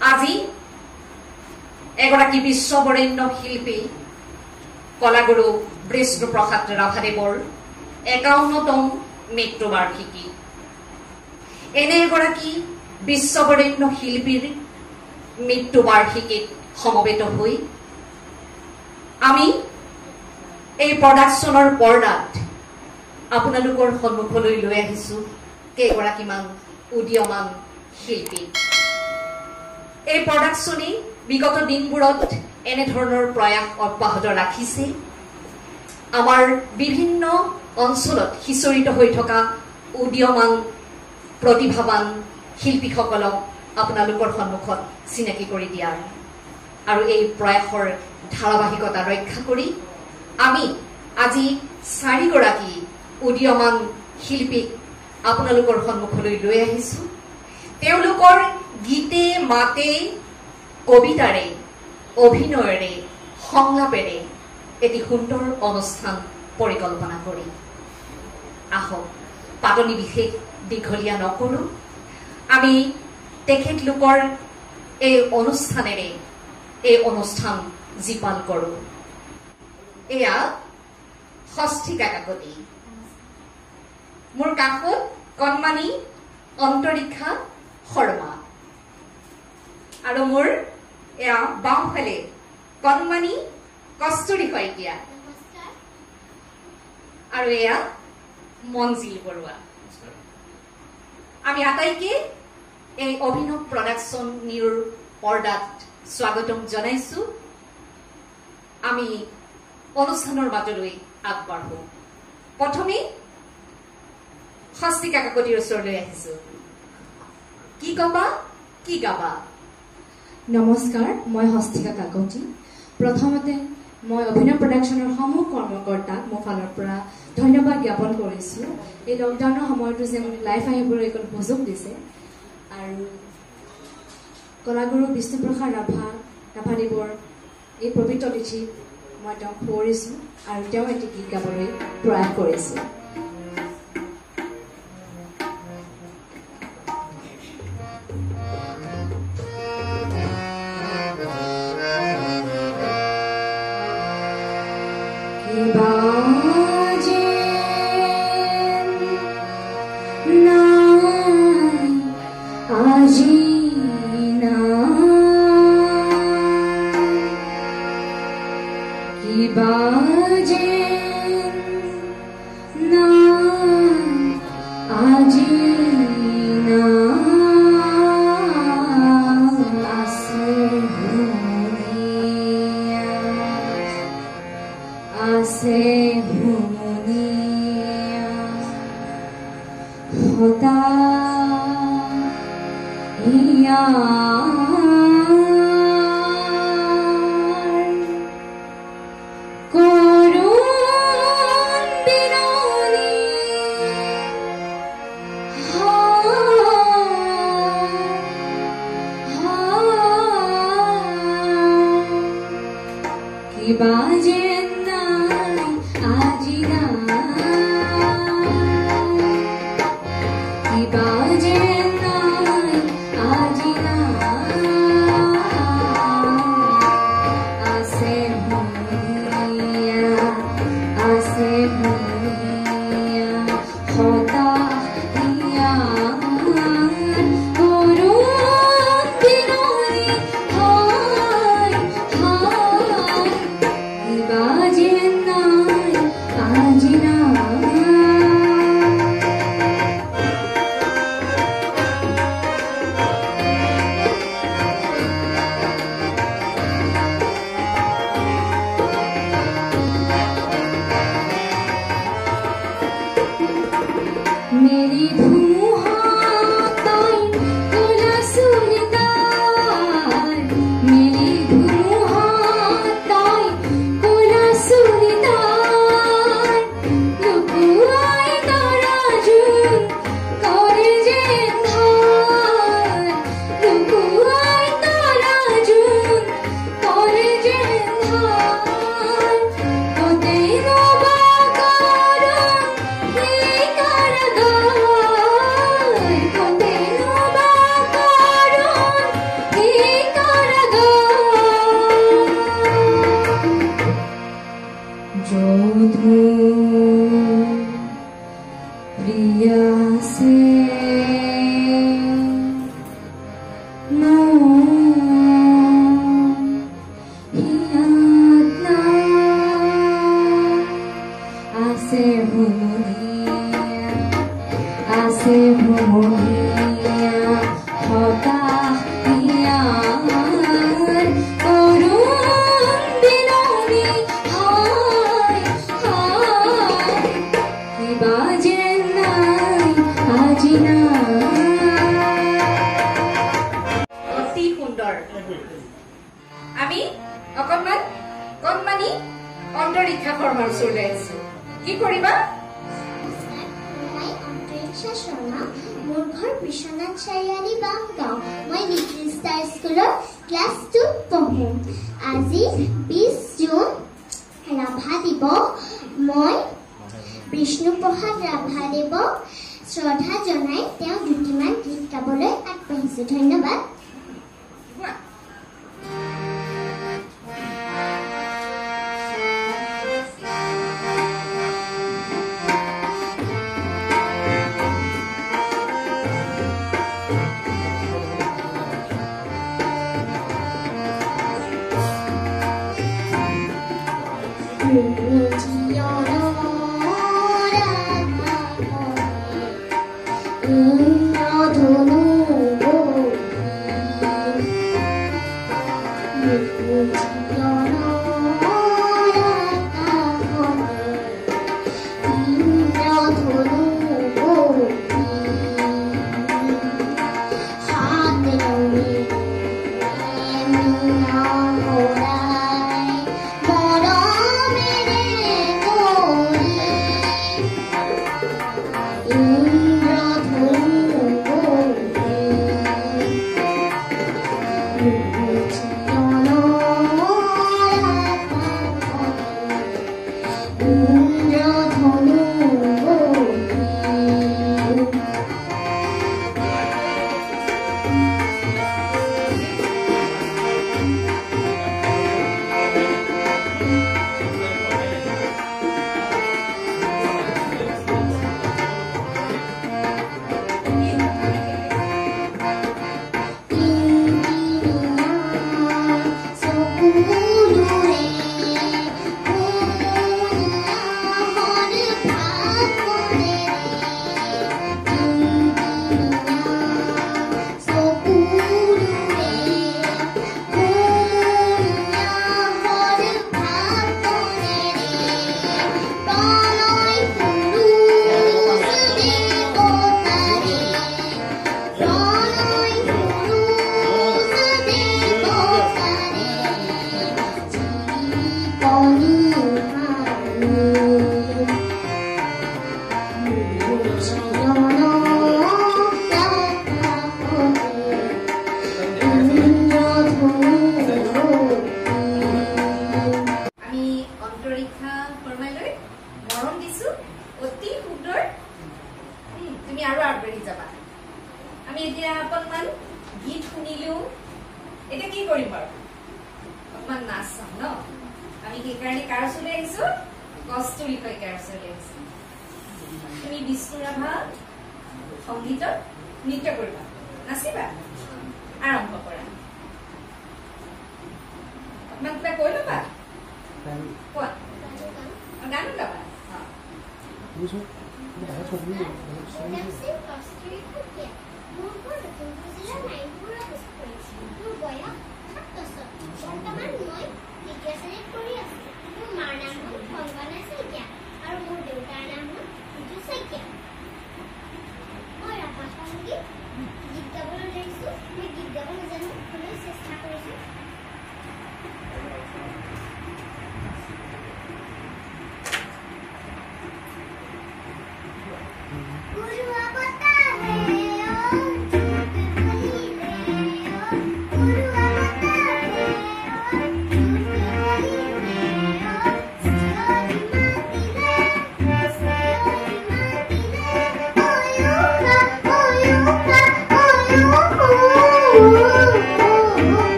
আজি এগৰাকী বিশ্ববৰেণ্য শিল্পী কলাগুৰু বিষ্ণুপ্ৰসাদ ৰাভাদেৱৰ ৫১তম মৃত্যুবাৰ্ষিকী। এনে এগৰাকী বিশ্ববৰেণ্য শিল্পীৰ মৃত্যুবাৰ্ষিকীত সমবেত হৈ আমি এই প্ৰডাকশ্যনৰ পৰ্দাত আপোনালোকৰ সন্মুখলৈ লৈ আহিছো কেইগৰাকীমান উদীয়মান শিল্পী। এই প্ৰডাকশ্যনে বিগত দিনবোৰত এনেধৰণৰ প্ৰয়াস অব্যাহত ৰাখিছে। আমাৰ বিভিন্ন অঞ্চলত সিঁচৰিত হৈ থকা উদীয়মান প্ৰতিভাৱান শিল্পীসকলক আপোনালোকৰ সন্মুখত চিনাকি কৰি দিয়াৰ আৰু এই প্ৰয়াসৰ ধাৰাবাহিকতা ৰক্ষা কৰি আমি আজি ৪গৰাকী উদীয়মান শিল্পীক আপোনালোকৰ সন্মুখলৈ লৈ আহিছো। তেওঁলোকৰ গীতে মাতে কবিতাৰে অভিনয়েৰে সংলাপেৰে এটি সুন্দৰ অনুষ্ঠান পৰিকল্পনা কৰি আহক পাতনি বিশেষ দীঘলীয়া নকৰো, আমি তেখেতলোকৰ এই অনুষ্ঠানেৰে এই অনুষ্ঠান জীপাল কৰো। এয়া ষষ্ঠিকা কাকতি, মোৰ কাষত কণমানি অন্তৰীক্ষা শৰ্মা আৰু মোৰ এয়া বাওঁফালে কণমানি কস্তুৰী শইকীয়া আৰু এয়া মঞ্জিল বৰুৱা। আমি আটাইকে এই অভিনৱ প্ৰডাকশ্যন নিউৰ পৰ্দাত স্বাগতম জনাইছো। আমি অনুষ্ঠানৰ মাজলৈ আগবাঢ়ো। প্ৰথমে ষষ্ঠিকা কাকতিৰ ওচৰলৈ আহিছো। কি কবা কি গাবা? নমস্কাৰ, মই ষষ্ঠিকা কাকতি। প্ৰথমতে মই অভিনয় প্ৰডাকশ্যনৰ সমূহ কৰ্মকৰ্তাক মোৰ ফালৰ পৰা ধন্যবাদ জ্ঞাপন কৰিছো। এই লকডাউনৰ সময়তো যে মোক লাইভ আহিবলৈ এখন সুযোগ দিছে আৰু কলাগুৰু বিষ্ণুপ্ৰসাদ ৰাভাদেৱৰ এই পবিত্ৰ তিথিত মই তেওঁক সুঁৱৰিছো আৰু তেওঁ এটি গীত গাবলৈ প্ৰয়াস কৰিছো। আমি অকণমান কণমানি অন্তৰীক্ষা শৰ্মাৰ ওচৰলৈ আহিছো কি কৰিবা মই অন্তৰীক্ষা শৰ্মা মোৰ ঘৰ বিশ্বনাথ চাৰিআলি বামগাঁও মই লিটিল ষ্টাৰ স্কুলৰ ক্লাছ 2 পঢ়ো আজি 20 জুন ৰাভা দিৱস মই বিষ্ণুপ্ৰসাদ ৰাভাদেৱক শ্ৰদ্ধা জনাই তেওঁ দুটিমান গীত গাবলৈ আগবাঢ়িছো ধন্যবাদ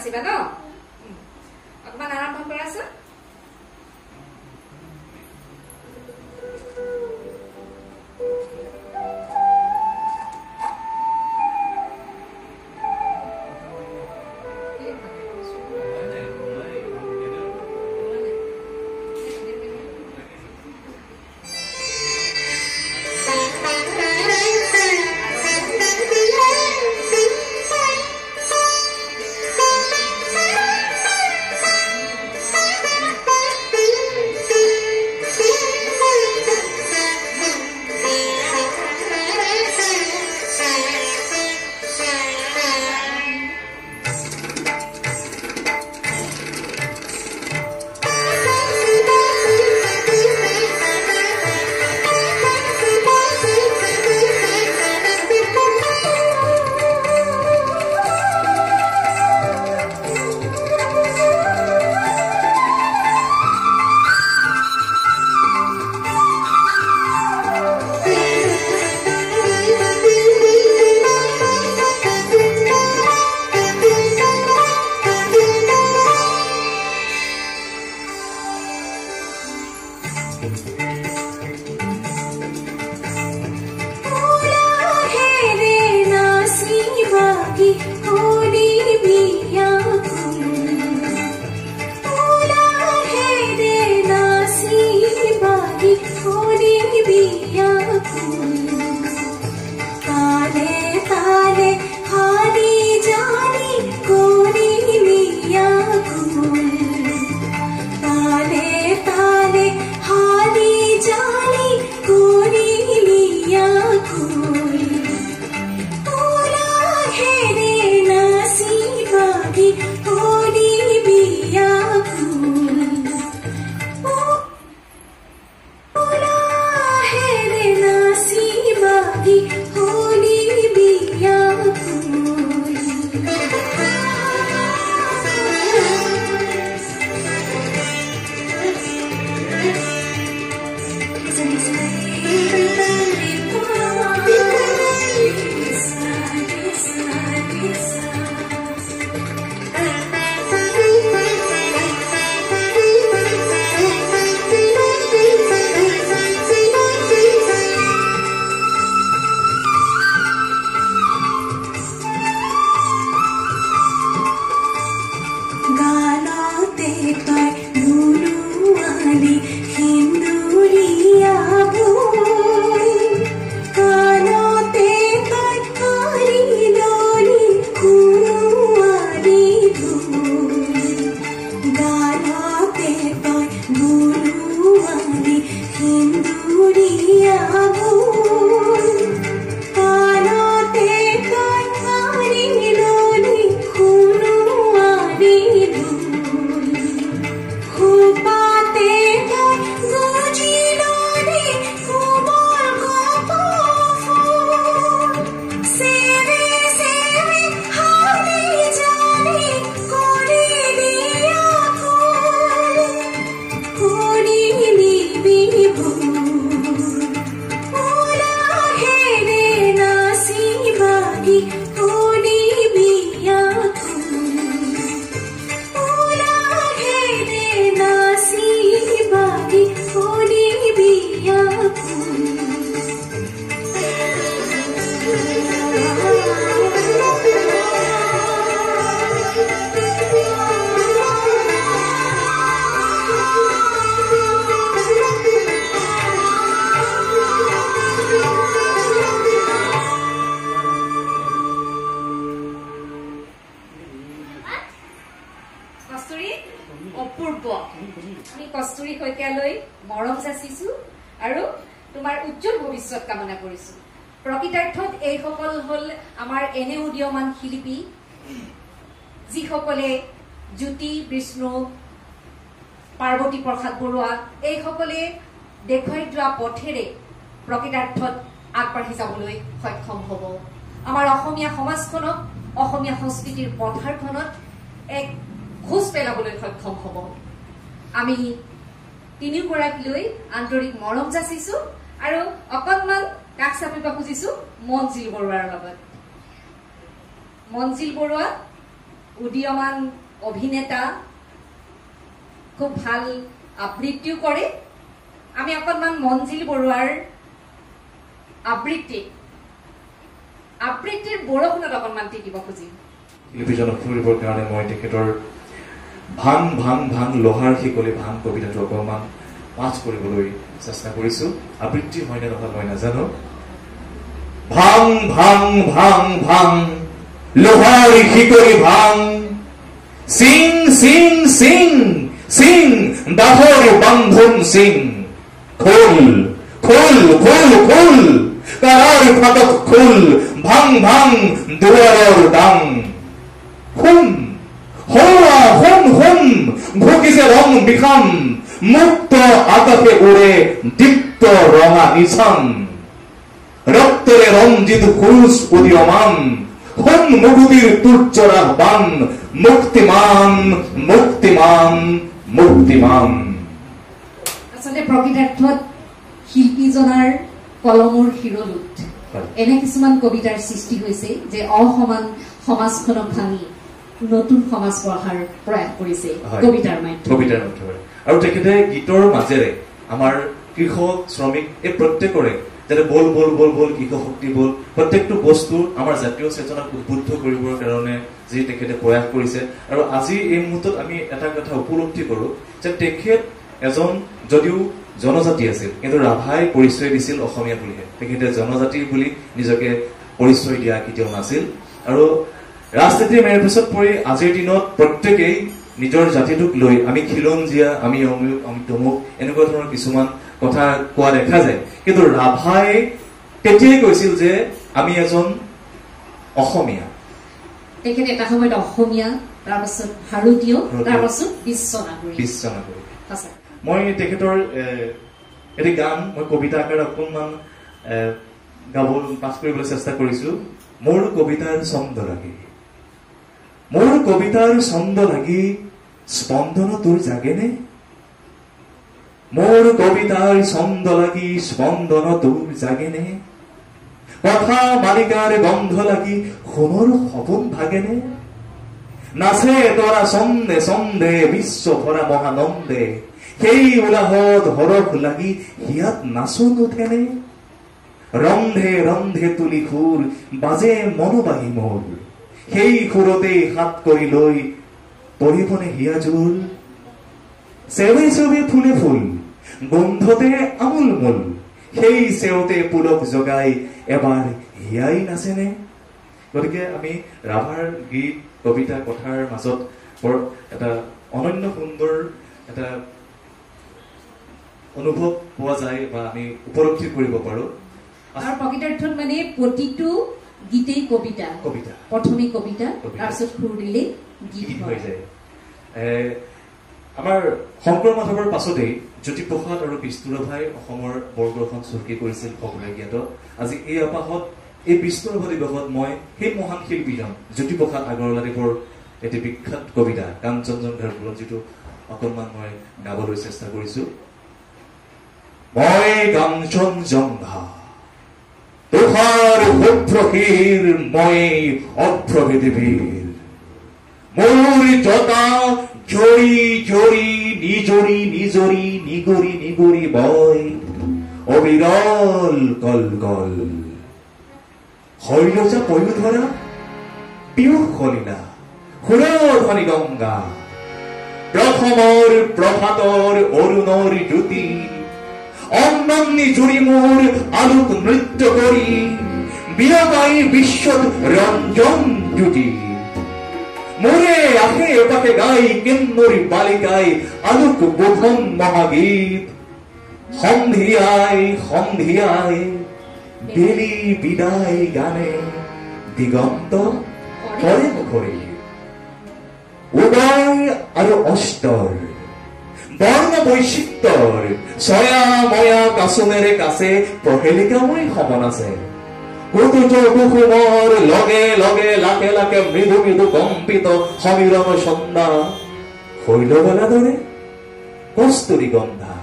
নাচিবা ন অকমান আৰম্ভ কৰাচোন কস্তুৰী শইকীয়ালৈ মৰম যাচিছো আৰু তোমাৰ উজ্জ্বল ভৱিষ্যত কামনা কৰিছো প্ৰকৃতাৰ্থত এই সকল হল আমাৰ এনে উদীয়মান শিল্পী যিসকলে জ্যোতি বিষ্ণু পাৰ্বতী প্ৰসাদ বৰুৱা এই সকলে দেখুৱাই যোৱা পথেৰে প্ৰকৃতাৰ্থত আগবাঢ়ি যাবলৈ সক্ষম হ'ব আমাৰ অসমীয়া সমাজখনক অসমীয়া সংস্কৃতিৰ পথাৰখনত এক খোজ পেলাবলৈ সক্ষম হ'ব আমি তিনিওগৰাকীলৈ আন্তৰিক মৰম যাচিছো আৰু অকণমান কাষ চাপিব খুজিছো মঞ্জিল বৰুৱাৰ লগত মঞ্জিল বৰুৱা উদীয়মান অভিনেতা, খুব ভাল আবৃত্তিও কৰে। আমি অকণমান মঞ্জিল বৰুৱাৰ আবৃত্তিৰ বৰষুণত অকণমান টিকিব খুজিম। শিল্পীজনক ফুৰিবৰ কাৰণে মই তেখেতৰ ভাং ভাং ভাং লোহাৰ শিকলি ভাং কবিতাটো অকণমান পাঠ কৰিবলৈ চেষ্টা কৰিছো। আবৃত্তি হয়নে নহয় মই নাজানো। ভাং ভাং ভাং ভাং লোহাৰ শিকলি ভাং, সিং সিং সিং সিং দাহৰ বান্ধন সিং, খোল খোল খোল খোল কাৰাৰ ফাটক খোল, ভাং ভাং দুৱাৰৰ ডাং, হুম হৌৰা হুম হুম ঘুকিছে ৰং বিষাম, মুক্ত আকাশে উড়ে দীপ্ত ৰঙা নিশান, ৰক্তৰে ৰঞ্জিত কুৰুষ উদীয়মান, হুম মুগুদিৰ তুৰ্চৰা বান, মুক্তিমান মুক্তিমান মুক্তিমান। আচলতে প্ৰকৃতাৰ্থত শিল্পীজনাৰ কলমৰ শিৰলোত এনে কিছুমান কবিতাৰ সৃষ্টি হৈছে যে অসমান সমাজখনক ভাঙি নতুন সমাজ গঢ়াৰ প্ৰয়াস কৰিছে কবিতাৰ মাধ্যমেৰে। আৰু তেখেতে গীতৰ মাজেৰে আমাৰ কৃষক শ্ৰমিক এই প্ৰত্যেকৰে যাতে বল বল বল বল কৃষক শক্তি বল প্ৰত্যেকটো বস্তু আমাৰ জাতীয় চেতনাক উদ্বুদ্ধ কৰিবৰ কাৰণে যি তেখেতে প্ৰয়াস কৰিছে। আৰু আজি এই মুহূৰ্তত আমি এটা কথা উপলব্ধি কৰো যে তেখেত এজন যদিও জনজাতি আছিল, কিন্তু ৰাভাই পৰিচয় দিছিল অসমীয়া বুলিহে। তেখেতে জনজাতি বুলি নিজকে পৰিচয় দিয়া কেতিয়াও নাছিল। আৰু ৰাজনীতিৰ মেৰপিছত পৰি আজিৰ দিনত প্ৰত্যেকেই নিজৰ জাতিটোক লৈ আমি খিলঞ্জীয়া, আমি অমুক আমি তমুক এনেকুৱা ধৰণৰ কিছুমান কথা কোৱা দেখা যায়। কিন্তু ৰাভাই তেতিয়াই কৈছিল যে আমি এজন অসমীয়া। তেখেতে এটা সময়ত অসমীয়া, তাৰপাছত ভাৰতীয়, তাৰপাছত বিশ্ব নাগৰিক। মই তেখেতৰ এটি গান মই কবিতা আকাৰে অকণমান পাঠ কৰিবলৈ চেষ্টা কৰিছো। মোৰ কবিতাৰ ছন্দ লাগি, মোৰ কবিতাৰ ছন্দ লাগি স্পন্দন তোৰ জাগেনে, মোৰ কবিতাৰ ছন্দ লাগি স্পন্দন তোৰ জাগেনে, কথা মালিকাৰ গন্ধ লাগি সোণৰ সপোন ভাগেনে, নাচে তৰা ছন্দে ছন্দে বিশ্ব ভৰা মহানন্দে, সেই উলাহত হৰখ লাগি হিয়াত নাচোন উঠেনে, ৰন্ধে ৰন্ধে তুলি খুৰ বাজে মনোবাহী মোৰ, সেই খুৰতে হাত কৰি লৈ পৰিবনে হিয়া জোল, চেৱে চেৱে ফুলে ফুল গোন্ধতে আমোল মূল, সেই চেওতে পুলক জগাই এবাৰ হিয়াই নাচেনে। গতিকে আমি ৰাভাৰ গীত কবিতা কথাৰ মাজত বৰ এটা অনন্য সুন্দৰ এটা অনুভৱ পোৱা যায় বা আমি উপলব্ধি কৰিব পাৰো। আৰু প্ৰকৃতাৰ্থত মানে প্ৰতিটো গীতেই কবিতা, প্ৰথমে কবিতা, তাৰপিছত সুৰ দিলে গীত হৈ যায়। আমাৰ শংকৰ মাধৱৰ পাছতেই জ্যোতিপ্ৰসাদ আৰু বিষ্ণুৰাভাই অসমৰ বৰদৰ্শন চহকী কৰিছিল সকলোৱে জ্ঞাত। আজি এই আপাহত এই বিষ্ণুৰাভা দিৱসত মই সেই মহান শিল্পীজন জ্যোতিপ্ৰসাদ আগৰৱালাদেৱৰ এটি বিখ্যাত কবিতা কাঞ্চনজংঘাৰ বুৰঞ্জীটো অকণমান মই গাবলৈ চেষ্টা কৰিছো। মই কাঞ্চনজংঘা তোহাৰ শুভ্ৰশীৰ মই অভ্ৰভেদীবীৰ, মোৰ জতা জৰি জৰি নিজৰি নিজৰি নিগৰি নিগৰি বয় অবিৰল কল কল, শৈলজা পয়ু ধৰা পিয়ুষ কলিলা সুৰধ্বনি গংগা, প্ৰথমৰ প্ৰভাতৰ অৰুণৰ জ্যোতি, অন্নন্নি জুৰি মোৰ আলোক নৃত্য কৰি বিৰগাই বিশ্বত ৰঞ্জন জ্যোতি, মোৰে আশে পাশে গাই কিন্নৰী বালিকাই আলোক বোধন মহাগীত, সন্ধিয়াই সন্ধিয়াই বেলি বিদায় গানে দিগন্ত কৰে মুখৰি, উদয় আৰু অস্তৰ বৰ্ণ বৈচিত্ৰৰ ছয়া ময়া কাচুমেৰে কাছে প্ৰহেলিকাময় সমান আছে, কুকুমৰ লগে লগে লাকে লাকে মৃদু মৃদু কম্পিত সমীৰণ সন্ধ্যা, শৈলবেলা দৰে কস্তুৰী গন্ধা,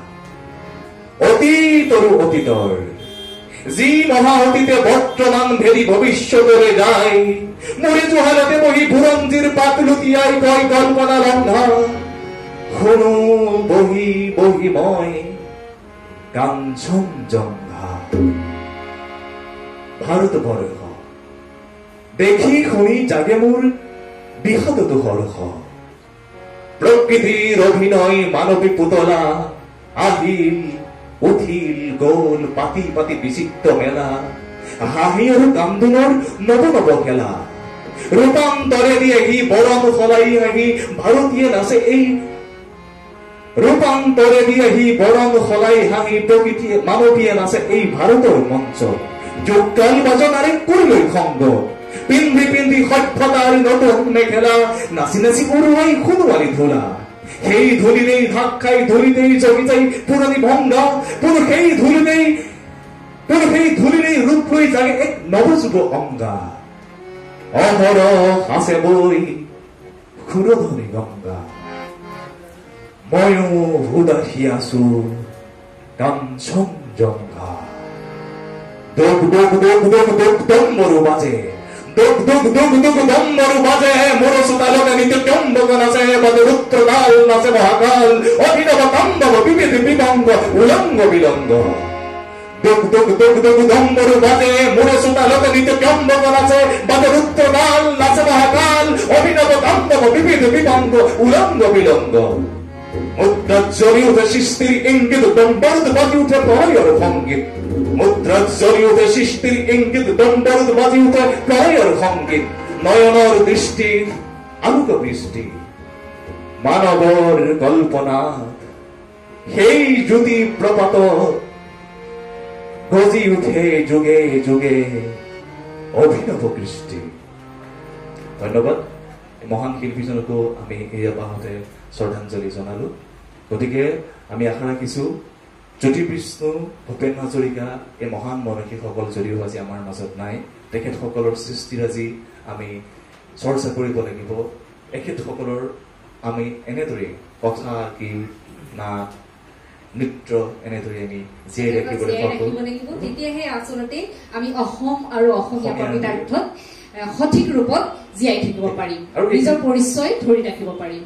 অতীতৰো অতীতৰ যি মহাঅতীতে বৰ্তমান ভেদি ভৱিষ্যতলৈ যায় মৰি জোহালতে বহি বুৰঞ্জীৰ পাত লুটিয়াই কয় কল্পনা ৰন্ধা শুনো বহি বহি মই কাঞ্চনজংঘা ভাৰতবৰ্ষ দেখি শুনি জাগে মোৰ বিষাদ দুহৰ্ষ প্ৰকৃতিৰ অভিনয় মানৱী পুতলা আহিল উঠিল গল পাতি পাতি বিচিত্ৰ মেলা হাঁহি আৰু কান্দোনৰ নৱ নৱ খেলা ৰূপান্তৰেদি আহি বৰণ সলাই আহি ভাৰতীয় নাচে এই ৰূপান্তৰেদি আহি বৰণ সলাই হাঁহি প্ৰকৃতিয়ে মানৱীয়ে নাচে এই ভাৰতৰ মঞ্চ যোগকাল বাজনাৰে কৰিলৈ সংগ পিন্ধি পিন্ধি সভ্যতাৰ নতুন মেখেলা নাচি নাচি উৰুৱাই সোণোৱালী ধূলা সেই ধূলিতেই ঢাক খাই ধূলিতেই জগি যাই পুৰণি ভংগা পুনৰ সেই ধূলিতেই ৰূপ লৈ জাগে এক নৱযুৱ অংগা অহৰহ আছে বৈ সুৰধনী গংগা ময়ো উদাসী আছো কাঞ্চনজংঘা দোক দোক দোক দোক দোক ডম্বৰু বাজে দোক দোক দোক দোক ডম্বৰু বাজে মোৰ চোতালতে নিত্য চম্বক নাচে বাজে ৰুদ্ৰতাল নাচে মহাকাল অভিনৱ তাণ্ডৱ বিবিধ বিভংগ উলংগ বিলংগ দোক দোক দোক দোক ডম্বৰু বাজে মোৰ চোতালতে নিত্য চম্বক নাচে বাজে ৰুদ্ৰতাল নাচে মহাকাল অভিনৱ তাণ্ডৱ বিবিধ বিভংগ উলংগ বিলংগ মুদ্রাত জ্বলি উঠে সৃষ্টির ইঙ্গিত দম্বরুদ বাজি উঠে প্রলয়ের সঙ্গীত মুদ্রাত জ্বলি উঠে সৃষ্টির ইঙ্গিত দম্বরুদ বাজি উঠে প্রলয়ের সঙ্গীত নয়নর দৃষ্টি আলোক বৃষ্টি মানবর কল্পনা সেই জ্যোতি প্রপাত গজি উঠে যুগে যুগে অভিনব কৃষ্টি ধন্যবাদ মহান শিল্পীজনকো আমি এই আপাহতে শ্ৰদ্ধাঞ্জলি জনালো গতিকে আমি আশা ৰাখিছো জ্যোতিবিষ্ণু ভূপেন হাজৰিকা এই মহান মনীষীসকল যদিও আজি আমাৰ মাজত নাই তেখেতসকলৰ সৃষ্টিৰাজি আমি চৰ্চা কৰিব লাগিব এখেতসকলৰ আমি এনেদৰে কথা গীত নাট নৃত্য এনেদৰে আমি জীয়াই ৰাখিব লাগিব তেতিয়াহে আচলতে আমি অসম আৰু অসমীয়া কবিতাৰ্থত সঠিক ৰূপত জীয়াই থাকিব পাৰিম নিজৰ পৰিচয় ধৰি ৰাখিব পাৰিম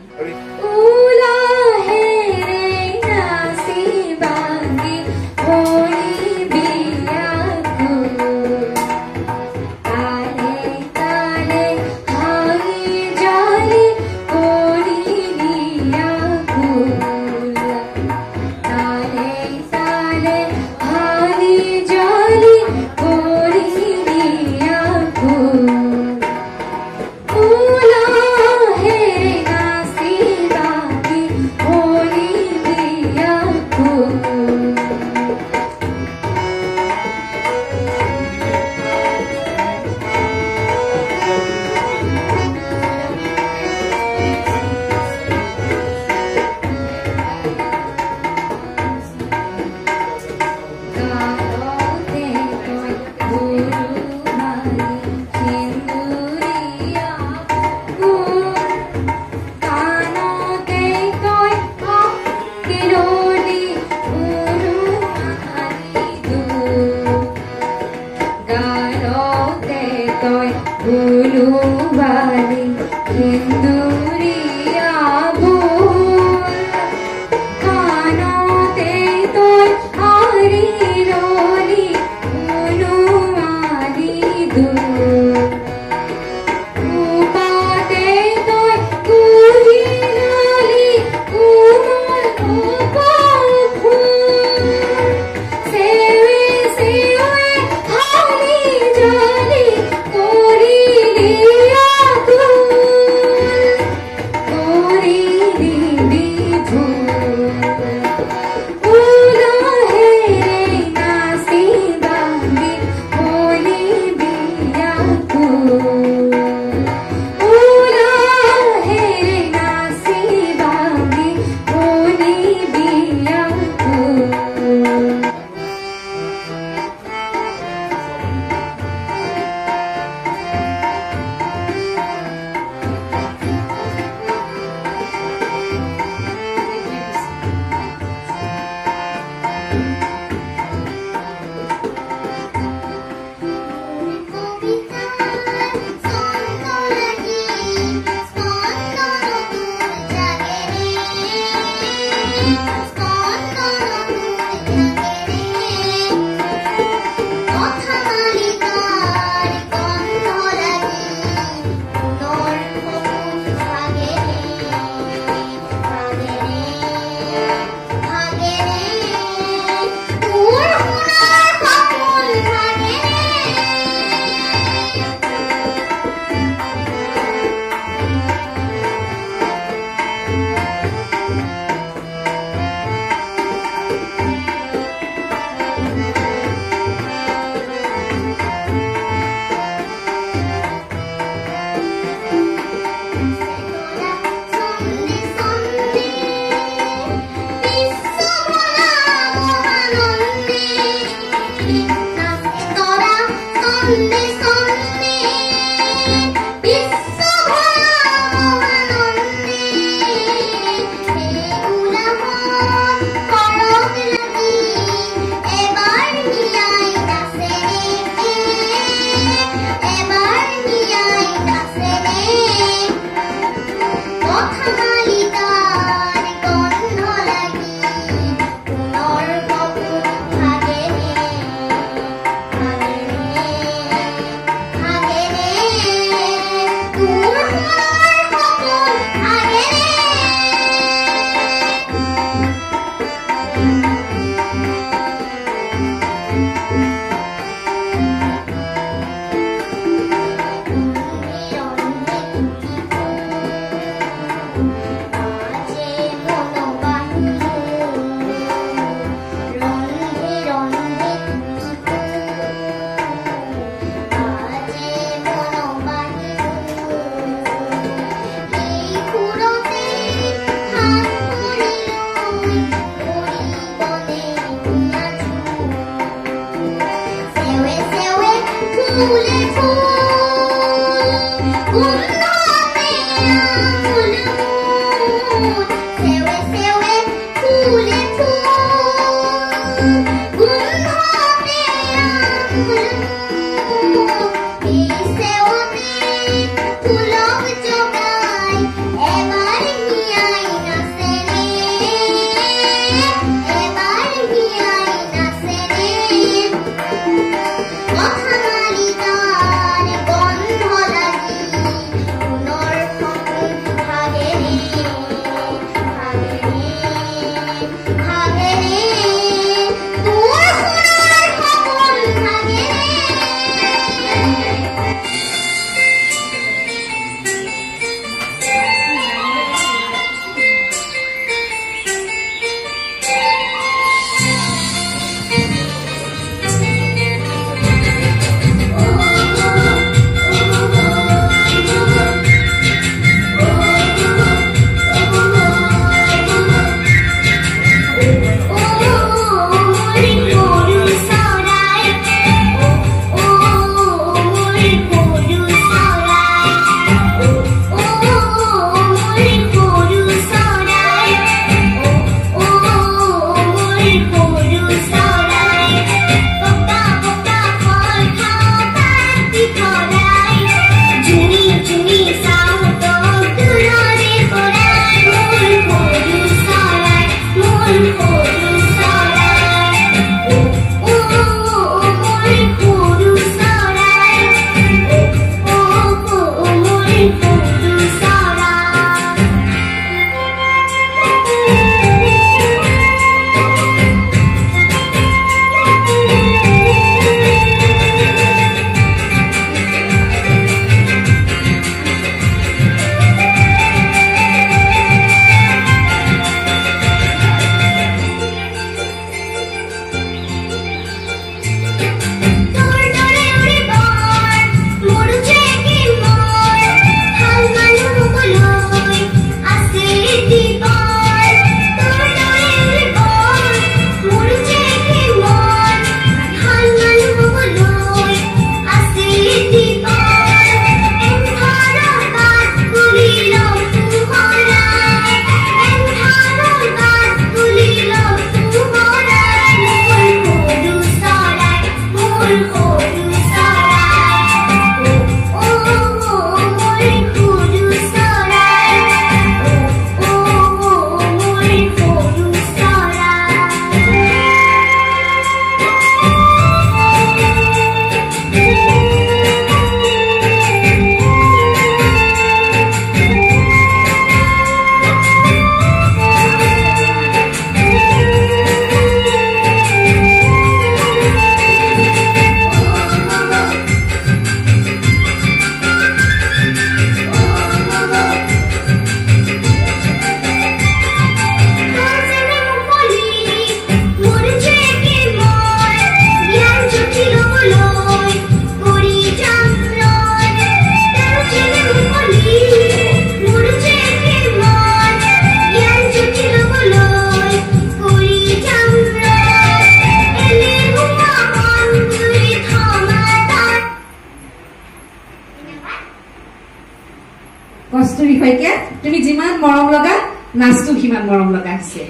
শইকীয়া তুমি যিমান মৰম লগা নাচটো সিমান মৰম লগা হৈছে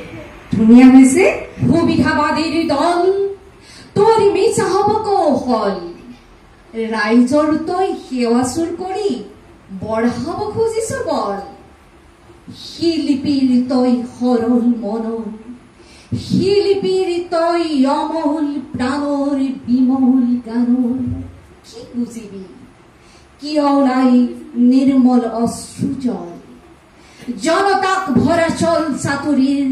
ধুনীয়া হৈছে সুবিধাবাদীৰ দল তোৰ মিছা হ'ব কৌশল ৰাইজৰ তই সেৱা চুৰ কৰি বঢ়াব খুজিছ বল শিল্পীৰ তই সৰল মনৰ শিল্পীৰ তই অমল প্ৰাণৰ বিমল গানৰ কি বুজিবি কিয় নাই নিৰ্মল অশ্ৰুজল জনতাক ভৰা চল চাতুৰীৰ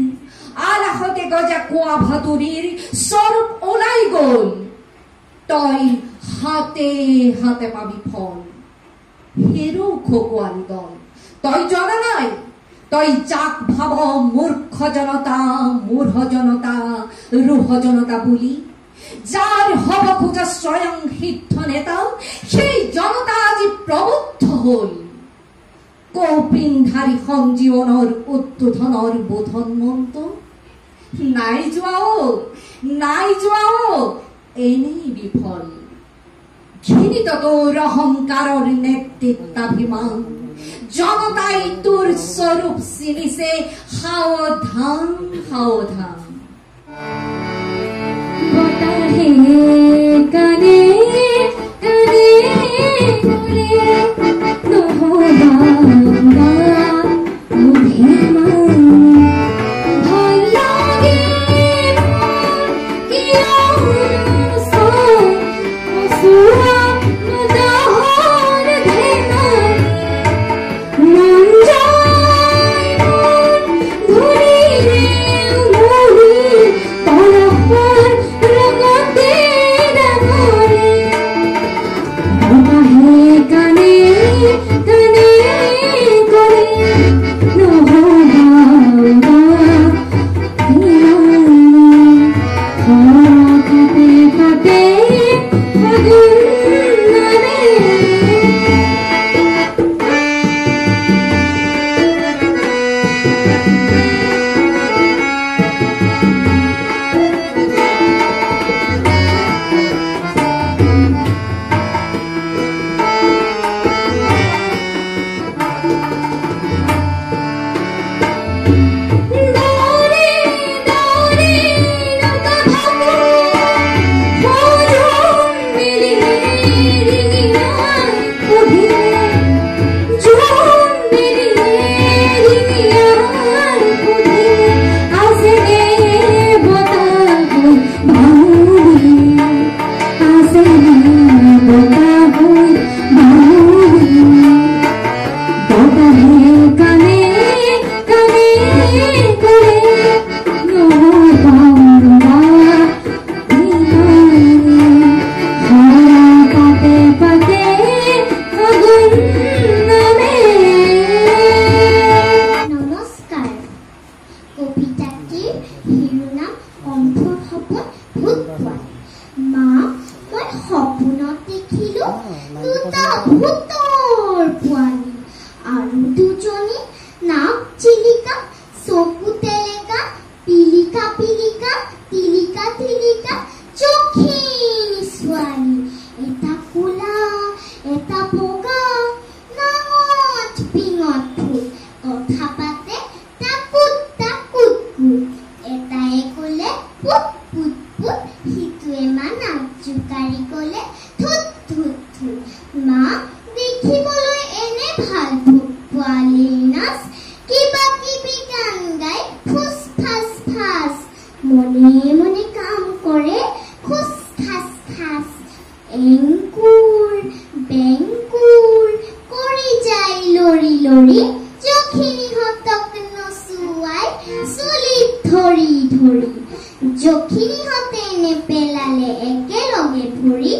আলাহতে গজা কোৱা ভাতুৰীৰ স্বৰূপ ওলাই গ'ল তই হাতে হাতে পাবি ফল হেৰো খকুৱাল দল তই জনা নাই তই যাক ভাব মূৰ্খ জনতা মূঢ় জনতা ৰুহ জনতা বুলি যাৰ হব খোজা স্বয়ং সিদ্ধ নেতা সেই জনতা আজি প্ৰবুদ্ধ হল কৌপিন্ধাৰী সঞ্জীৱনৰ উদ্বোধনৰ বোধন মন্ত্ৰ নাই যোৱাও এনেই বিফল ঘৃণিত তোৰ অহংকাৰৰ নেতৃত্বাভিমান জনতাই তোৰ স্বৰূপ চিনিছে সাৱধান সাৱধান বতাহে কানে কানে কৰে নহবা অভিমান ভাল লাগে কিয় অচুৱা নজৰ ধেমালি মন যায় ধৰিলে উমলি পৰশৰ ৰঙতে ডাঙৰে বতাহে কানে কানে কৰে নহবা কাটে কাটে ফাগুন নামে দৌৰে দৌৰে নতা ভাবো সজন মেলিলে ৰিঙিয়াই পঢ়িলে জোন মেলিলে ৰিঙিয়াই পঢ়িলে আছেনে বতাহৰ বাহুৰি আছেনে বতাহৰ বাহুৰি বতাহে কানে কানে কৰে নহবা কাটে পাতে ফাগুন নামে নমস্কাৰ কবিতাটিৰ শিৰোনাম কণ্ঠৰ সপোন ভূত পোৱালি মা মই সপোনত দেখিলো দুটা ভূতৰ পোৱালি আৰু দুজনী নাক চিলিকা চকু তেলেকা পিলিকা পিলিকা টিলিকা টিলিকা চখিনী ছোৱালী এটা কোলা এটা বগা নাঙঠ পিঙত ফুল কথা পাতে টাকুত টাকুত কুট এটাই ক'লে পুত পুত পুত সিটোৱে মানাক জোকাৰি ক'লে থুত থুত থুত মা দেখিবলৈ এনে ভাল ভূত পোৱালিৰ নাচ কিবা কিবি গান গাই ফুচ ফাচ ফাচ মনে মনে কাম কৰে খুচ খাচ খাচ এংকুৰ বেংকুৰ কৰি যায় লৰি লৰি জখিনীহঁতক নচুৱাই চুলিত ধৰি ধৰি জখিনীহঁতে নেপেলালে একেলগে ভৰি